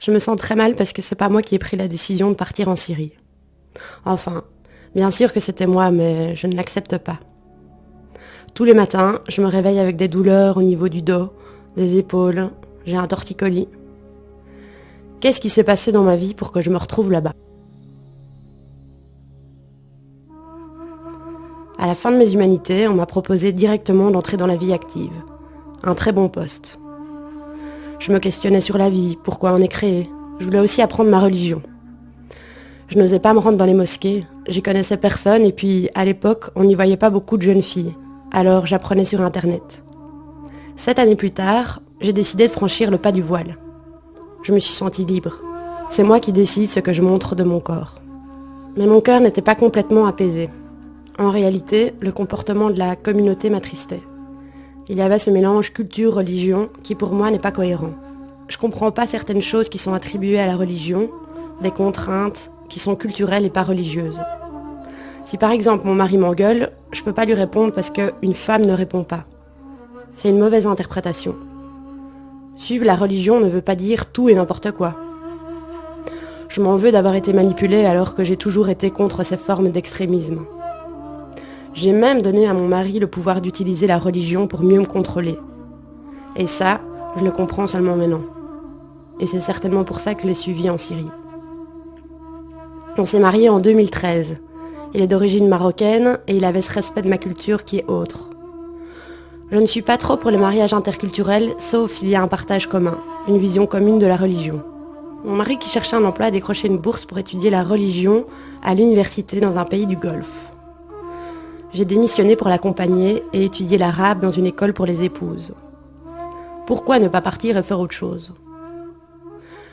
Je me sens très mal parce que c'est pas moi qui ai pris la décision de partir en Syrie. Enfin, bien sûr que c'était moi, mais je ne l'accepte pas. Tous les matins, je me réveille avec des douleurs au niveau du dos, des épaules, j'ai un torticolis. Qu'est-ce qui s'est passé dans ma vie pour que je me retrouve là-bas ? À la fin de mes humanités, on m'a proposé directement d'entrer dans la vie active. Un très bon poste. Je me questionnais sur la vie, pourquoi on est créé. Je voulais aussi apprendre ma religion. Je n'osais pas me rendre dans les mosquées, j'y connaissais personne et puis, à l'époque, on n'y voyait pas beaucoup de jeunes filles. Alors j'apprenais sur Internet. 7 années plus tard, j'ai décidé de franchir le pas du voile. Je me suis sentie libre. C'est moi qui décide ce que je montre de mon corps. Mais mon cœur n'était pas complètement apaisé. En réalité, le comportement de la communauté m'attristait. Il y avait ce mélange culture-religion qui pour moi n'est pas cohérent. Je comprends pas certaines choses qui sont attribuées à la religion, des contraintes qui sont culturelles et pas religieuses. Si par exemple mon mari m'engueule, je peux pas lui répondre parce qu'une femme ne répond pas. C'est une mauvaise interprétation. Suivre la religion ne veut pas dire tout et n'importe quoi. Je m'en veux d'avoir été manipulée alors que j'ai toujours été contre ces formes d'extrémisme. J'ai même donné à mon mari le pouvoir d'utiliser la religion pour mieux me contrôler. Et ça, je le comprends seulement maintenant. Et c'est certainement pour ça que je l'ai suivi en Syrie. On s'est mariés en 2013. Il est d'origine marocaine et il avait ce respect de ma culture qui est autre. Je ne suis pas trop pour les mariages interculturels, sauf s'il y a un partage commun, une vision commune de la religion. Mon mari qui cherchait un emploi a décroché une bourse pour étudier la religion à l'université dans un pays du Golfe. J'ai démissionné pour l'accompagner et étudier l'arabe dans une école pour les épouses. Pourquoi ne pas partir et faire autre chose ?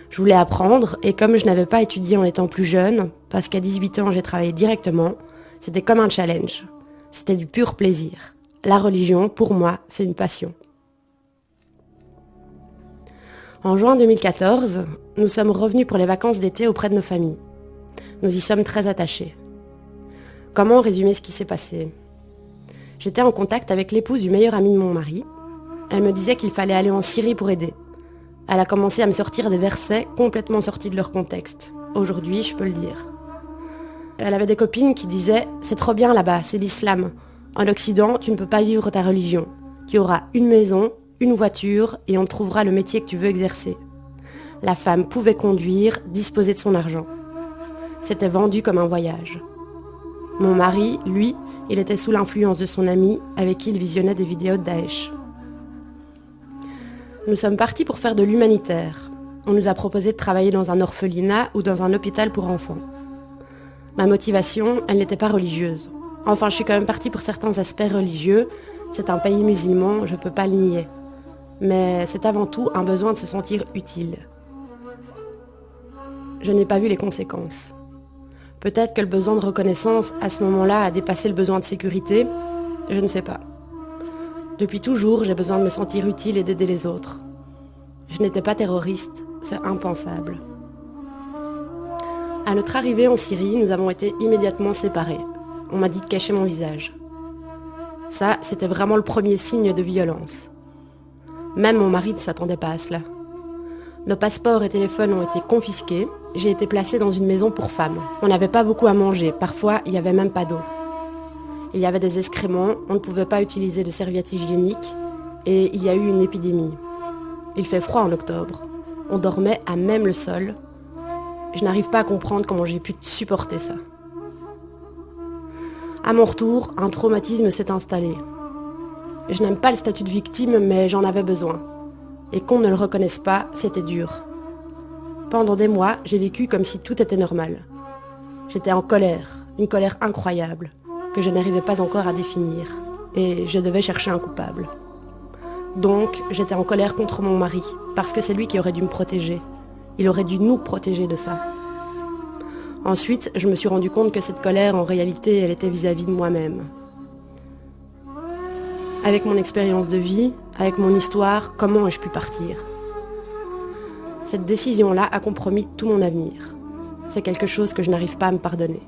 Je voulais apprendre et comme je n'avais pas étudié en étant plus jeune, parce qu'à 18 ans j'ai travaillé directement, c'était comme un challenge. C'était du pur plaisir. La religion, pour moi, c'est une passion. En juin 2014, nous sommes revenus pour les vacances d'été auprès de nos familles. Nous y sommes très attachés. Comment résumer ce qui s'est passé ? J'étais en contact avec l'épouse du meilleur ami de mon mari. Elle me disait qu'il fallait aller en Syrie pour aider. Elle a commencé à me sortir des versets complètement sortis de leur contexte. Aujourd'hui, je peux le dire. Elle avait des copines qui disaient « C'est trop bien là-bas, c'est l'islam. En Occident, tu ne peux pas vivre ta religion. Tu auras une maison, une voiture et on te trouvera le métier que tu veux exercer. » La femme pouvait conduire, disposer de son argent. C'était vendu comme un voyage. Mon mari, lui, il était sous l'influence de son ami avec qui il visionnait des vidéos de Daesh. Nous sommes partis pour faire de l'humanitaire. On nous a proposé de travailler dans un orphelinat ou dans un hôpital pour enfants. Ma motivation, elle n'était pas religieuse. Enfin, je suis quand même partie pour certains aspects religieux. C'est un pays musulman, je ne peux pas le nier. Mais c'est avant tout un besoin de se sentir utile. Je n'ai pas vu les conséquences. Peut-être que le besoin de reconnaissance, à ce moment-là, a dépassé le besoin de sécurité. Je ne sais pas. Depuis toujours, j'ai besoin de me sentir utile et d'aider les autres. Je n'étais pas terroriste, c'est impensable. À notre arrivée en Syrie, nous avons été immédiatement séparés. On m'a dit de cacher mon visage. Ça, c'était vraiment le premier signe de violence. Même mon mari ne s'attendait pas à cela. Nos passeports et téléphones ont été confisqués. J'ai été placée dans une maison pour femmes. On n'avait pas beaucoup à manger. Parfois, il n'y avait même pas d'eau. Il y avait des excréments. On ne pouvait pas utiliser de serviettes hygiéniques. Et il y a eu une épidémie. Il fait froid en octobre. On dormait à même le sol. Je n'arrive pas à comprendre comment j'ai pu supporter ça. À mon retour, un traumatisme s'est installé. Je n'aime pas le statut de victime, mais j'en avais besoin. Et qu'on ne le reconnaisse pas, c'était dur. Pendant des mois, j'ai vécu comme si tout était normal. J'étais en colère, une colère incroyable, que je n'arrivais pas encore à définir. Et je devais chercher un coupable. Donc, j'étais en colère contre mon mari, parce que c'est lui qui aurait dû me protéger. Il aurait dû nous protéger de ça. Ensuite, je me suis rendu compte que cette colère, en réalité, elle était vis-à-vis de moi-même. Avec mon expérience de vie, avec mon histoire, comment ai-je pu partir ? Cette décision-là a compromis tout mon avenir. C'est quelque chose que je n'arrive pas à me pardonner.